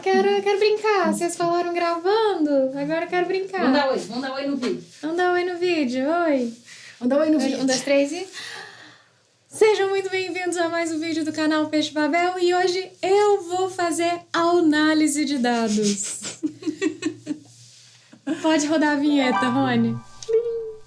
quero brincar. Vocês falaram gravando, agora eu quero brincar. Vamos dar oi no vídeo. Vamos dar oi no vídeo, oi. Vamos dar oi no vídeo. 1, 2, 3 e... Sejam muito bem-vindos a mais um vídeo do canal Peixe Babel e hoje eu vou fazer a análise de dados. Pode rodar a vinheta, Rony.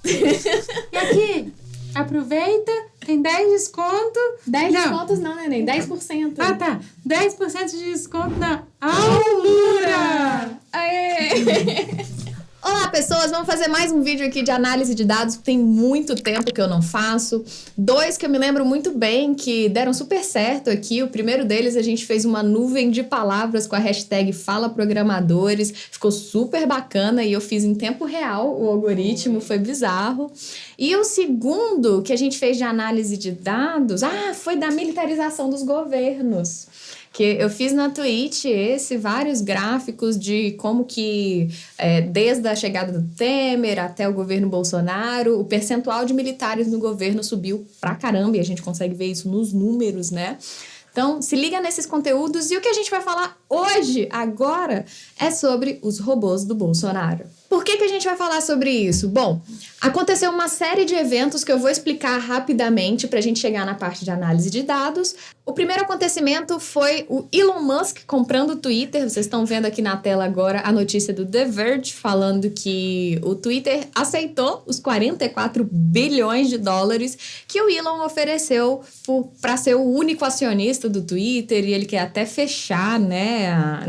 E aqui, aproveita, tem 10 desconto. 10 descontos não, neném, 10%. Ah, tá. 10% de desconto na Alura. Aê! Olá, pessoas! Vamos fazer mais um vídeo aqui de análise de dados. Tem muito tempo que eu não faço. 2 que eu me lembro muito bem, que deram super certo aqui. O primeiro deles, a gente fez uma nuvem de palavras com a hashtag Fala Programadores. Ficou super bacana e eu fiz em tempo real o algoritmo. Foi bizarro. E o segundo que a gente fez de análise de dados, foi da militarização dos governos. Que eu fiz na Twitch vários gráficos de como que, desde a chegada do Temer até o governo Bolsonaro, o percentual de militares no governo subiu pra caramba e a gente consegue ver isso nos números, né? Então, se liga nesses conteúdos e o que a gente vai falar hoje, agora, é sobre os robôs do Bolsonaro. Por que a gente vai falar sobre isso? Bom, aconteceu uma série de eventos que eu vou explicar rapidamente para a gente chegar na parte de análise de dados. O primeiro acontecimento foi o Elon Musk comprando o Twitter. Vocês estão vendo aqui na tela agora a notícia do The Verge falando que o Twitter aceitou os 44 bilhões de dólares que o Elon ofereceu para ser o único acionista do Twitter e ele quer até fechar, né?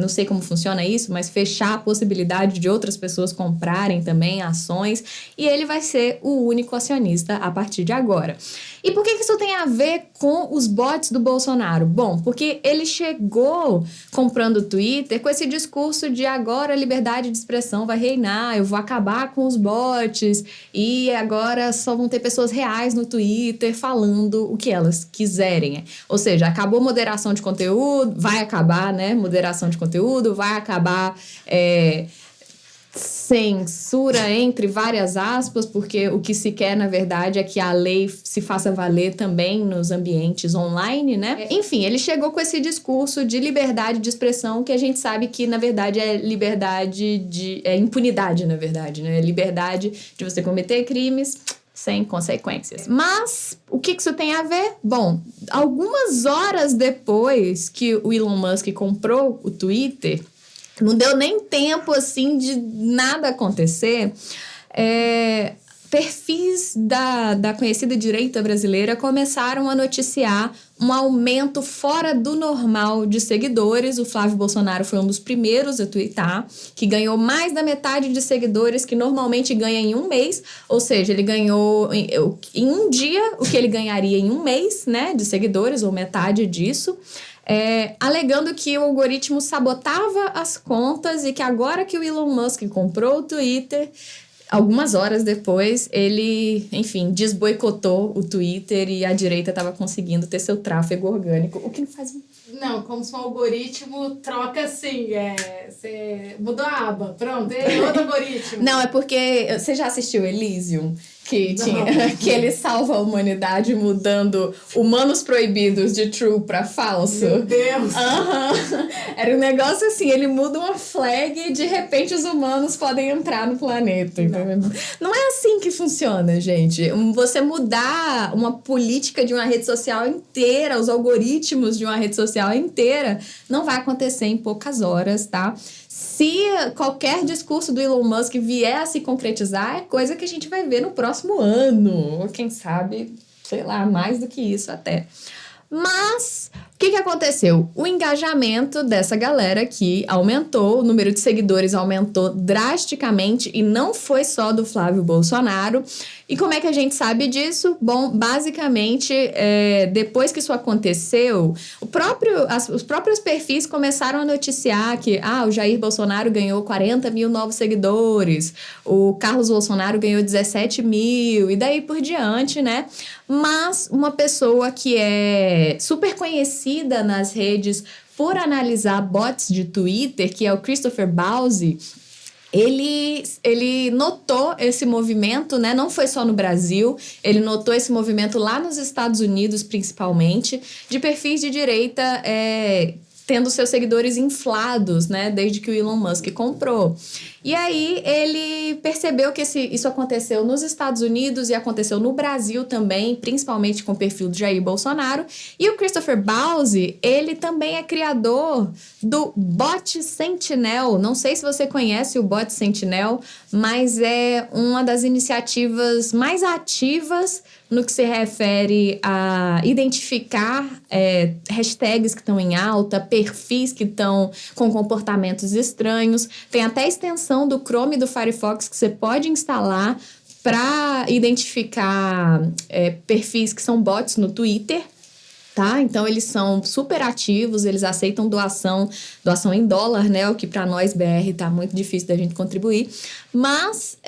Não sei como funciona isso, mas fechar a possibilidade de outras pessoas comprarem também ações e ele vai ser o único acionista a partir de agora. E por que isso tem a ver com os bots do Bolsonaro? Bom, porque ele chegou comprando o Twitter com esse discurso de agora a liberdade de expressão vai reinar, eu vou acabar com os bots e agora só vão ter pessoas reais no Twitter falando o que elas quiserem. Ou seja, acabou moderação de conteúdo, vai acabar, né? Moderação de conteúdo, vai acabar... censura entre várias aspas, porque o que se quer, na verdade, é que a lei se faça valer também nos ambientes online, né? Enfim, ele chegou com esse discurso de liberdade de expressão que a gente sabe que, na verdade, é liberdade de... é impunidade, na verdade, né? Liberdade de você cometer crimes sem consequências. Mas o que isso tem a ver? Bom, algumas horas depois que o Elon Musk comprou o Twitter, não deu nem tempo, assim, de nada acontecer. Perfis da conhecida direita brasileira começaram a noticiar um aumento fora do normal de seguidores. O Flávio Bolsonaro foi um dos primeiros a twittar, que ganhou mais da metade de seguidores que normalmente ganha em um mês. Ou seja, ele ganhou em um dia o que ele ganharia em um mês, né, de seguidores, ou metade disso. Alegando que o algoritmo sabotava as contas e que agora que o Elon Musk comprou o Twitter, algumas horas depois, ele, enfim, desboicotou o Twitter e a direita estava conseguindo ter seu tráfego orgânico, o que não faz... Não, como se o algoritmo troca assim, você mudou a aba, pronto, é outro algoritmo. Não, é porque você já assistiu Elysium? Que ele salva a humanidade mudando humanos proibidos de true pra falso. Meu Deus! Era um negócio assim, ele muda uma flag e de repente os humanos podem entrar no planeta. Não é assim que funciona, gente. Você mudar uma política de uma rede social inteira, os algoritmos de uma rede social inteira, não vai acontecer em poucas horas, tá? Se qualquer discurso do Elon Musk vier a se concretizar, é coisa que a gente vai ver no próximo ano. Ou quem sabe, sei lá, mais do que isso até. Mas, o que aconteceu? O engajamento dessa galera aqui aumentou, o número de seguidores aumentou drasticamente e não foi só do Flávio Bolsonaro. E como é que a gente sabe disso? Bom, basicamente, depois que isso aconteceu, os próprios perfis começaram a noticiar que o Jair Bolsonaro ganhou 40 mil novos seguidores, o Carlos Bolsonaro ganhou 17 mil, e daí por diante, né? Mas uma pessoa que é super conhecida nas redes por analisar bots de Twitter, que é o Christopher Bauzy, ele notou esse movimento, né? Não foi só no Brasil, ele notou esse movimento lá nos Estados Unidos, principalmente, de perfis de direita tendo seus seguidores inflados, né? Desde que o Elon Musk comprou. E aí ele percebeu que isso aconteceu nos Estados Unidos e aconteceu no Brasil também, principalmente com o perfil do Jair Bolsonaro. E o Christopher Bowsy, ele também é criador do Bot Sentinel. Não sei se você conhece o Bot Sentinel, mas é uma das iniciativas mais ativas no que se refere a identificar hashtags que estão em alta, perfis que estão com comportamentos estranhos. Tem até extensão do Chrome e do Firefox que você pode instalar para identificar perfis que são bots no Twitter. Tá? Então, eles são super ativos, eles aceitam doação em dólar, né? O que para nós, BR, tá muito difícil da gente contribuir. Mas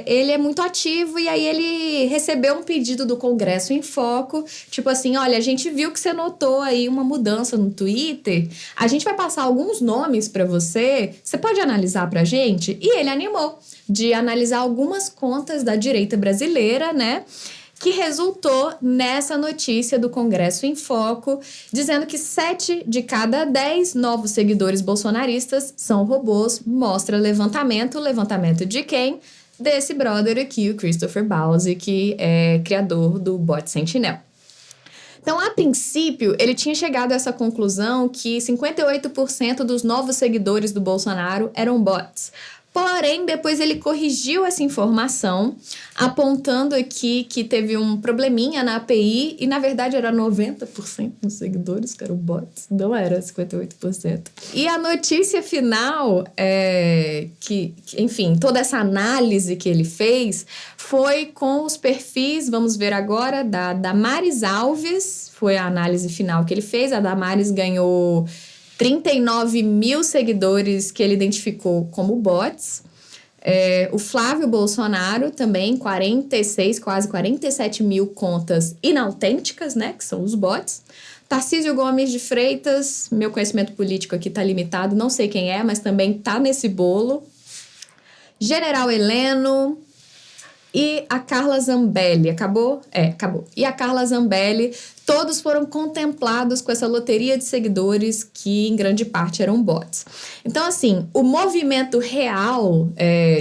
ele é muito ativo e aí ele recebeu um pedido do Congresso em Foco, tipo assim, olha, a gente viu que você notou aí uma mudança no Twitter, a gente vai passar alguns nomes para você pode analisar pra gente? E ele animou de analisar algumas contas da direita brasileira, né? Que resultou nessa notícia do Congresso em Foco, dizendo que 7 de cada 10 novos seguidores bolsonaristas são robôs. Mostra levantamento de quem? Desse brother aqui, o Christopher Bowsy, que é criador do Bot Sentinel. Então, a princípio, ele tinha chegado a essa conclusão que 58% dos novos seguidores do Bolsonaro eram bots. Porém, depois ele corrigiu essa informação, apontando aqui que teve um probleminha na API e, na verdade, era 90% dos seguidores que eram bots, não era 58%. E a notícia final enfim, toda essa análise que ele fez foi com os perfis, vamos ver agora, da Damares Alves, foi a análise final que ele fez. A Damares ganhou 39 mil seguidores que ele identificou como bots. O Flávio Bolsonaro também, 46, quase 47 mil contas inautênticas, né? Que são os bots. Tarcísio Gomes de Freitas, meu conhecimento político aqui tá limitado, não sei quem é, mas também tá nesse bolo. General Heleno e a Carla Zambelli. Acabou? Acabou. E a Carla Zambelli, todos foram contemplados com essa loteria de seguidores que, em grande parte, eram bots. Então, assim, o movimento real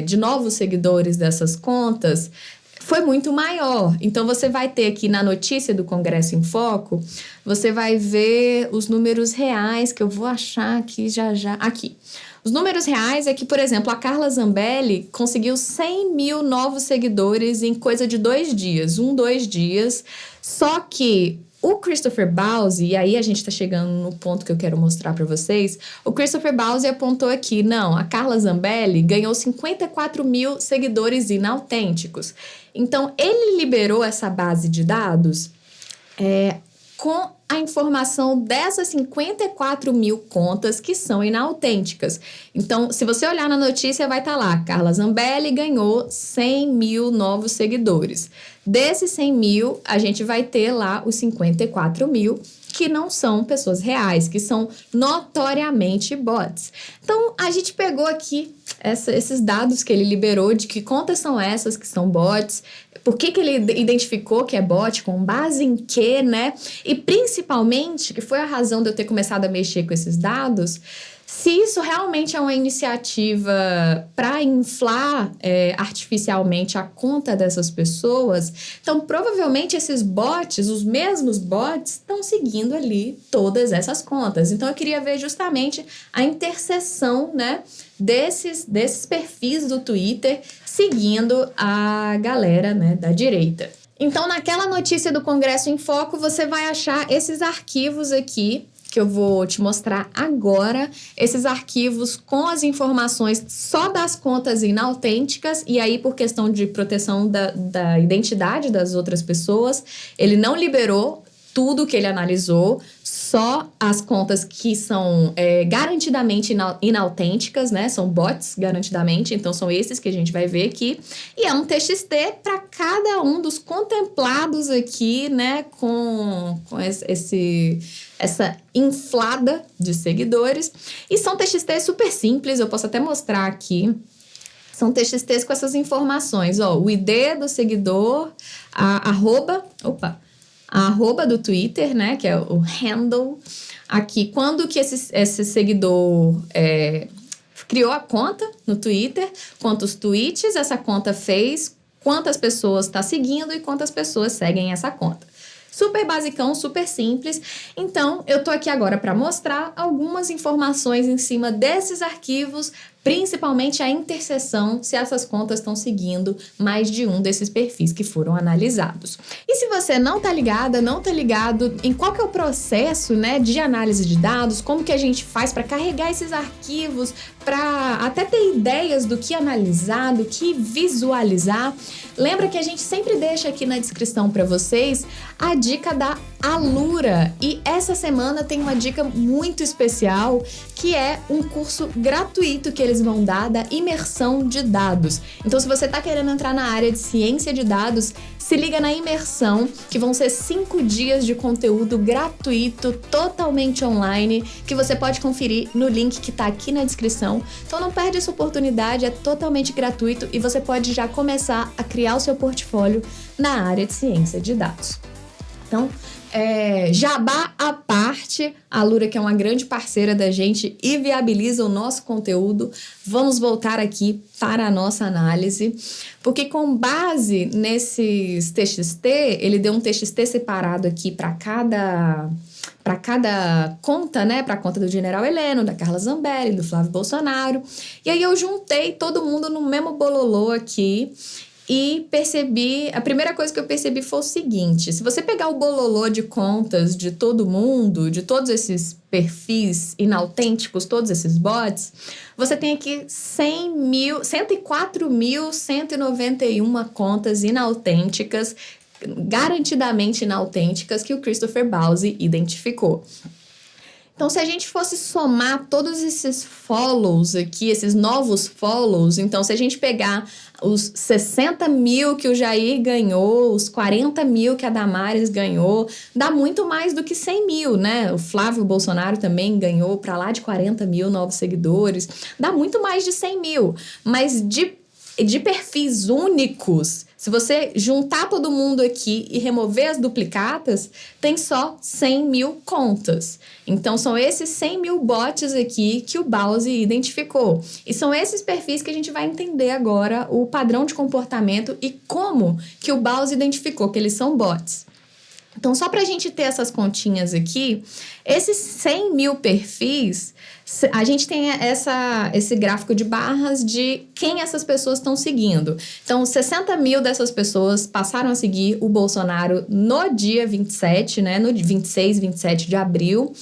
de novos seguidores dessas contas foi muito maior. Então, você vai ter aqui na notícia do Congresso em Foco, você vai ver os números reais, que eu vou achar aqui já. Aqui. Os números reais é que, por exemplo, a Carla Zambelli conseguiu 100 mil novos seguidores em coisa de 2 dias. 2 dias. Só que o Christopher Bowsy, e aí a gente tá chegando no ponto que eu quero mostrar para vocês, o Christopher Bowsy apontou aqui, não, a Carla Zambelli ganhou 54 mil seguidores inautênticos. Então, ele liberou essa base de dados com a informação dessas 54 mil contas que são inautênticas. Então, se você olhar na notícia, vai estar lá, Carla Zambelli ganhou 100 mil novos seguidores. Desses 100 mil, a gente vai ter lá os 54 mil que não são pessoas reais, que são notoriamente bots. Então, a gente pegou aqui esses dados que ele liberou de que contas são essas que são bots, por que ele identificou que é bot, com base em quê, né? E principalmente, que foi a razão de eu ter começado a mexer com esses dados, se isso realmente é uma iniciativa para inflar artificialmente a conta dessas pessoas, então provavelmente esses bots, os mesmos bots, estão seguindo ali todas essas contas. Então eu queria ver justamente a interseção, né, desses perfis do Twitter seguindo a galera, né, da direita. Então, naquela notícia do Congresso em Foco, você vai achar esses arquivos aqui, que eu vou te mostrar agora, esses arquivos com as informações só das contas inautênticas, e aí por questão de proteção da identidade das outras pessoas, ele não liberou tudo que ele analisou, só as contas que são garantidamente inautênticas, né? São bots, garantidamente, então são esses que a gente vai ver aqui. E é um TXT para cada um dos contemplados aqui, né? Com essa inflada de seguidores. E são TXTs super simples, eu posso até mostrar aqui. São TXTs com essas informações, ó, o ID do seguidor, a arroba, a arroba do Twitter, né? Que é o handle. Aqui, quando que esse seguidor criou a conta no Twitter, quantos tweets essa conta fez, quantas pessoas está seguindo e quantas pessoas seguem essa conta. Super basicão, super simples. Então, eu tô aqui agora para mostrar algumas informações em cima desses arquivos, principalmente a interseção, se essas contas estão seguindo mais de um desses perfis que foram analisados. E se você não tá ligada, não tá ligado em qual que é o processo, né, de análise de dados, como que a gente faz para carregar esses arquivos, para até ter ideias do que analisar, do que visualizar, lembra que a gente sempre deixa aqui na descrição para vocês a dica da Alura. E essa semana tem uma dica muito especial, que é um curso gratuito que eles vão dar da imersão de dados. Então, se você está querendo entrar na área de ciência de dados, se liga na imersão, que vão ser 5 dias de conteúdo gratuito, totalmente online, que você pode conferir no link que está aqui na descrição. Então, não perde essa oportunidade, é totalmente gratuito e você pode já começar a criar o seu portfólio na área de ciência de dados. Então, jabá à parte, a Alura, que é uma grande parceira da gente e viabiliza o nosso conteúdo, vamos voltar aqui para a nossa análise, porque com base nesses TXT, ele deu um TXT separado aqui para cada conta, né? Para a conta do General Heleno, da Carla Zambelli, do Flávio Bolsonaro. E aí eu juntei todo mundo no mesmo bololô aqui. E a primeira coisa que eu percebi foi o seguinte: se você pegar o bololô de contas de todo mundo, de todos esses perfis inautênticos, todos esses bots, você tem aqui 104.191 contas inautênticas, garantidamente inautênticas, que o Christopher Bowsy identificou. Então, se a gente fosse somar todos esses follows aqui, esses novos follows, então se a gente pegar os 60 mil que o Jair ganhou, os 40 mil que a Damares ganhou, dá muito mais do que 100 mil, né? O Flávio Bolsonaro também ganhou para lá de 40 mil novos seguidores, dá muito mais de 100 mil, mas de perfis únicos, se você juntar todo mundo aqui e remover as duplicatas, tem só 100 mil contas. Então, são esses 100 mil bots aqui que o Bowsy identificou. E são esses perfis que a gente vai entender agora o padrão de comportamento e como que o Bowsy identificou que eles são bots. Então, só para a gente ter essas continhas aqui, esses 100 mil perfis, a gente tem esse gráfico de barras de quem essas pessoas estão seguindo. Então, 60 mil dessas pessoas passaram a seguir o Bolsonaro no dia 27, né? No 26, 27 de abril.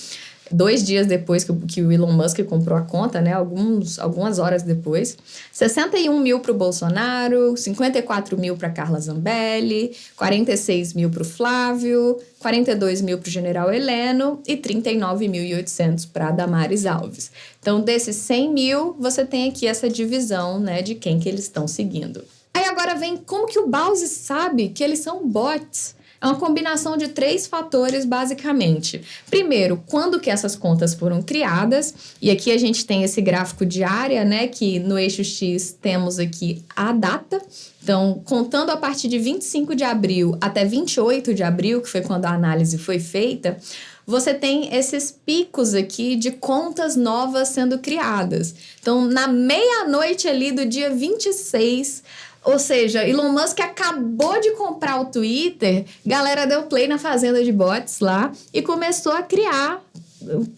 2 dias depois que o Elon Musk comprou a conta, né? Algumas horas depois. 61 mil para o Bolsonaro, 54 mil para Carla Zambelli, 46 mil para o Flávio, 42 mil para o General Heleno e 39.800 para Damares Alves. Então, desses 100 mil, você tem aqui essa divisão, né, de quem que eles estão seguindo. Aí agora vem como que o Bowsy sabe que eles são bots. É uma combinação de 3 fatores, basicamente. Primeiro, quando que essas contas foram criadas. E aqui a gente tem esse gráfico de área, né? Que no eixo X temos aqui a data. Então, contando a partir de 25 de abril até 28 de abril, que foi quando a análise foi feita, você tem esses picos aqui de contas novas sendo criadas. Então, na meia-noite ali do dia 26... Ou seja, Elon Musk acabou de comprar o Twitter, galera deu play na fazenda de bots lá e começou a criar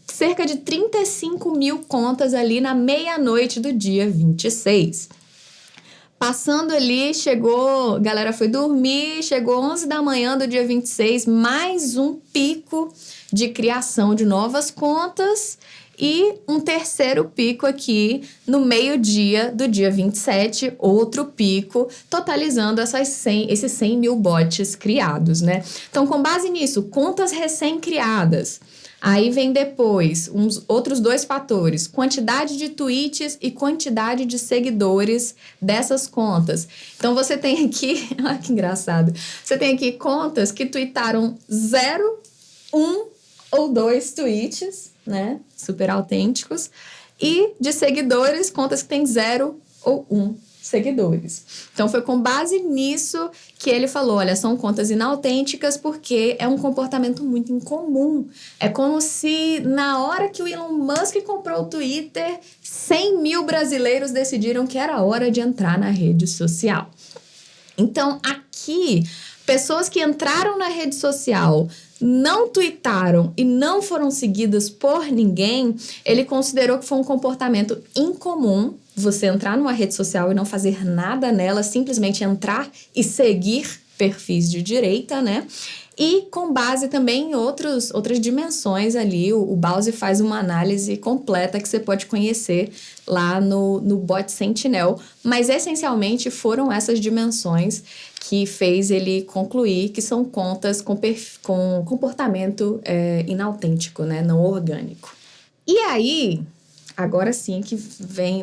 cerca de 35 mil contas ali na meia-noite do dia 26. Passando ali, galera foi dormir, chegou 11 da manhã do dia 26, mais um pico de criação de novas contas. E um terceiro pico aqui no meio-dia do dia 27, outro pico, totalizando esses 100 mil bots criados, né? Então, com base nisso, contas recém-criadas. Aí vem depois outros 2 fatores, quantidade de tweets e quantidade de seguidores dessas contas. Então, você tem aqui, olha que engraçado, você tem aqui contas que tweetaram 0, 1 ou 2 tweets, né? Super autênticos. E de seguidores, contas que tem 0 ou 1 seguidores. Então foi com base nisso que ele falou, olha, são contas inautênticas porque é um comportamento muito incomum. É como se na hora que o Elon Musk comprou o Twitter, 100 mil brasileiros decidiram que era hora de entrar na rede social. Então aqui, pessoas que entraram na rede social, não tuitaram e não foram seguidas por ninguém, ele considerou que foi um comportamento incomum você entrar numa rede social e não fazer nada nela, simplesmente entrar e seguir perfis de direita, né? E com base também em outras dimensões ali, o Bowsy faz uma análise completa que você pode conhecer lá no Bot Sentinel, mas essencialmente foram essas dimensões que fez ele concluir que são contas com comportamento inautêntico, né? Não orgânico. E aí, agora sim que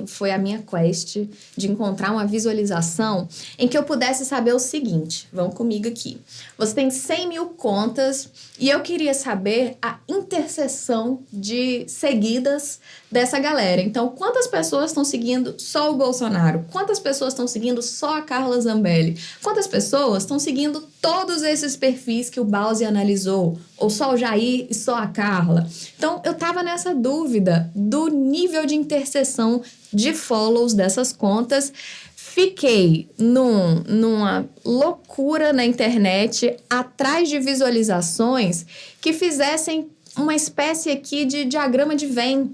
foi a minha quest de encontrar uma visualização em que eu pudesse saber o seguinte. Vão comigo aqui. Você tem 100 mil contas e eu queria saber a interseção de seguidas dessa galera. Então, quantas pessoas estão seguindo só o Bolsonaro? Quantas pessoas estão seguindo só a Carla Zambelli? Quantas pessoas estão seguindo todos esses perfis que o Bowsy analisou? Ou só o Jair e só a Carla? Então, eu tava nessa dúvida do nível de interseção de follows dessas contas. Fiquei numa loucura na internet atrás de visualizações que fizessem uma espécie aqui de diagrama de Venn.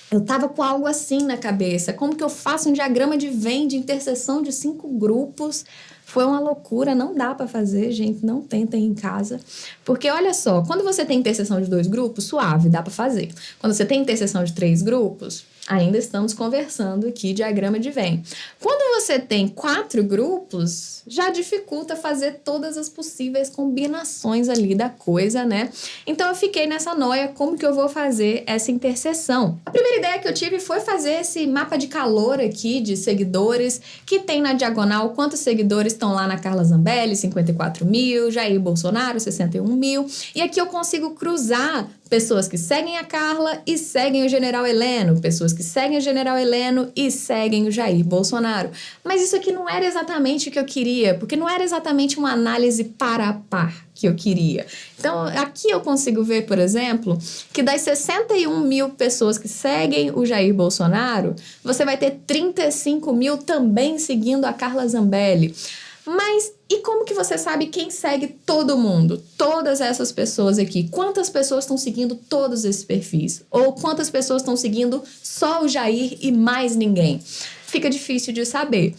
Eu tava com algo assim na cabeça. Como que eu faço um diagrama de Venn de interseção de 5 grupos? Foi uma loucura, não dá para fazer, gente, não tentem em casa. Porque olha só, quando você tem interseção de 2 grupos, suave, dá para fazer. Quando você tem interseção de 3 grupos, ainda estamos conversando aqui, diagrama de Venn. Quando você tem 4 grupos, já dificulta fazer todas as possíveis combinações ali da coisa, né? Então eu fiquei nessa noia, como que eu vou fazer essa interseção? A primeira ideia que eu tive foi fazer esse mapa de calor aqui, de seguidores, que tem na diagonal quantos seguidores estão lá na Carla Zambelli, 54 mil, Jair Bolsonaro, 61 mil. E aqui eu consigo cruzar pessoas que seguem a Carla e seguem o General Heleno, pessoas que seguem o General Heleno e seguem o Jair Bolsonaro. Mas isso aqui não era exatamente o que eu queria, porque não era exatamente uma análise par a par que eu queria. Então, aqui eu consigo ver, por exemplo, que das 61 mil pessoas que seguem o Jair Bolsonaro, você vai ter 35 mil também seguindo a Carla Zambelli. Mas e como que você sabe quem segue todo mundo? Todas essas pessoas aqui. Quantas pessoas estão seguindo todos esses perfis? Ou quantas pessoas estão seguindo só o Jair e mais ninguém? Fica difícil de saber.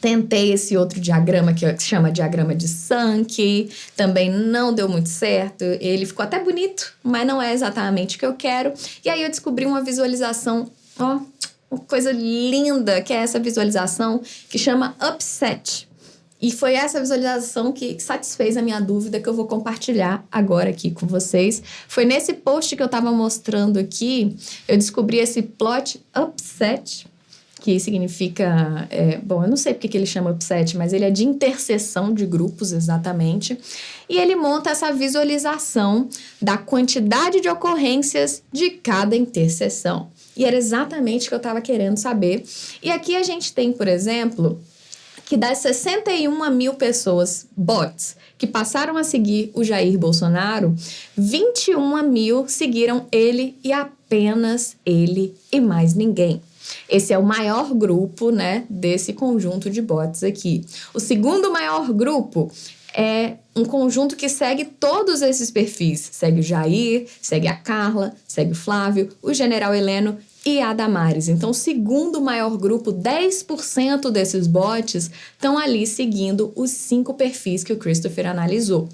Tentei esse outro diagrama que chama diagrama de Sankey, também não deu muito certo. Ele ficou até bonito, mas não é exatamente o que eu quero. E aí eu descobri uma visualização, ó, uma coisa linda, que é essa visualização que chama Upset. E foi essa visualização que satisfez a minha dúvida que eu vou compartilhar agora aqui com vocês. Foi nesse post que eu estava mostrando aqui, eu descobri esse plot upset, que significa... bom, eu não sei porque que ele chama upset, mas ele é de interseção de grupos, exatamente. E ele monta essa visualização da quantidade de ocorrências de cada interseção. E era exatamente o que eu estava querendo saber. E aqui a gente tem, por exemplo, que das 61 mil pessoas, bots, que passaram a seguir o Jair Bolsonaro, 21 mil seguiram ele e apenas ele e mais ninguém. Esse é o maior grupo, né, desse conjunto de bots aqui. O segundo maior grupo é um conjunto que segue todos esses perfis. Segue o Jair, segue a Carla, segue o Flávio, o General Heleno e a Damares. Então, o segundo maior grupo, 10% desses bots estão ali seguindo os 5 perfis que o Christopher analisou.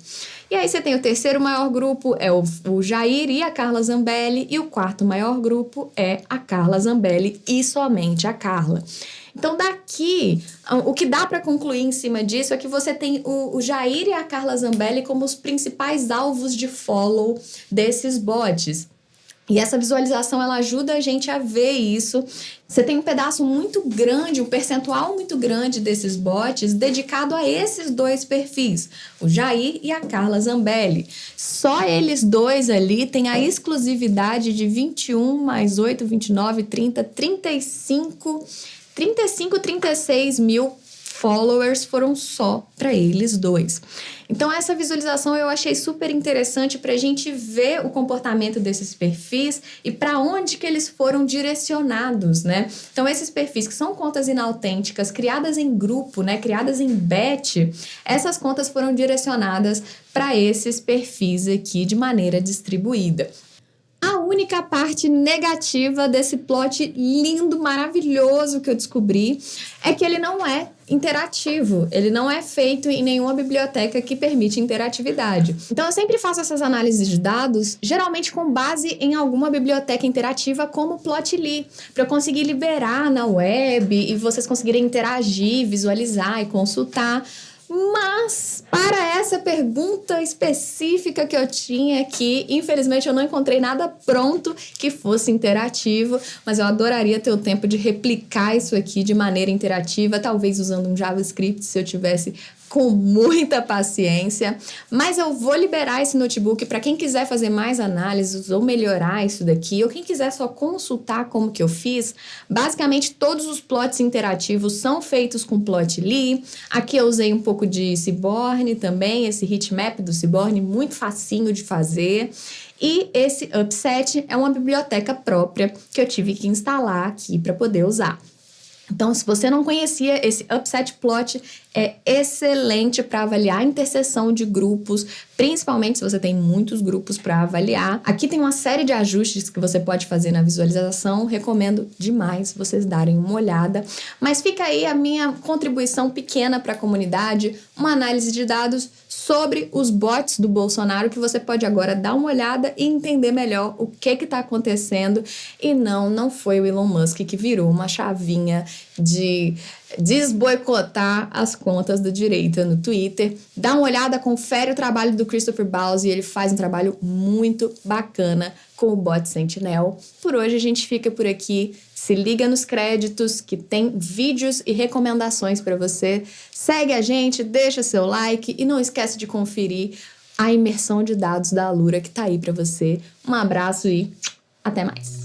E aí você tem o terceiro maior grupo, é o Jair e a Carla Zambelli, e o quarto maior grupo é a Carla Zambelli e somente a Carla. Então, daqui, o que dá para concluir em cima disso é que você tem o Jair e a Carla Zambelli como os principais alvos de follow desses bots. E essa visualização, ela ajuda a gente a ver isso. Você tem um pedaço muito grande, um percentual muito grande desses bots dedicado a esses 2 perfis, o Jair e a Carla Zambelli. Só eles 2 ali têm a exclusividade de 21 mais 8, 29, 30, 35 35, 36 mil followers foram só para eles dois. Então essa visualização eu achei super interessante para a gente ver o comportamento desses perfis e para onde que eles foram direcionados, né? Então esses perfis que são contas inautênticas, criadas em grupo, né? Criadas em bet, essas contas foram direcionadas para esses perfis aqui de maneira distribuída. A única parte negativa desse plot lindo, maravilhoso que eu descobri é que ele não é interativo. Ele não é feito em nenhuma biblioteca que permite interatividade. Então, eu sempre faço essas análises de dados, geralmente com base em alguma biblioteca interativa como Plotly, para eu conseguir liberar na web e vocês conseguirem interagir, visualizar e consultar. Mas, para essa pergunta específica que eu tinha aqui, infelizmente eu não encontrei nada pronto que fosse interativo, mas eu adoraria ter o tempo de replicar isso aqui de maneira interativa, talvez usando um JavaScript, se eu tivesse com muita paciência. Mas eu vou liberar esse notebook para quem quiser fazer mais análises ou melhorar isso daqui, ou quem quiser só consultar como que eu fiz. Basicamente, todos os plots interativos são feitos com Plotly. Aqui eu usei um pouco de Seaborn também, esse heatmap do Seaborn, muito facinho de fazer. E esse Upset é uma biblioteca própria que eu tive que instalar aqui para poder usar. Então, se você não conhecia, esse Upset Plot é excelente para avaliar a interseção de grupos, principalmente se você tem muitos grupos para avaliar. Aqui tem uma série de ajustes que você pode fazer na visualização, recomendo demais vocês darem uma olhada. Mas fica aí a minha contribuição pequena para a comunidade, uma análise de dados sobre os bots do Bolsonaro, que você pode agora dar uma olhada e entender melhor o que está acontecendo. E não foi o Elon Musk que virou uma chavinha de desboicotar as contas da direita no Twitter. Dá uma olhada, confere o trabalho do Christopher Bowles, e ele faz um trabalho muito bacana com o bot Sentinel. Por hoje a gente fica por aqui. Se liga nos créditos que tem vídeos e recomendações para você. Segue a gente, deixa seu like e não esquece de conferir a imersão de dados da Alura que tá aí para você. Um abraço e até mais.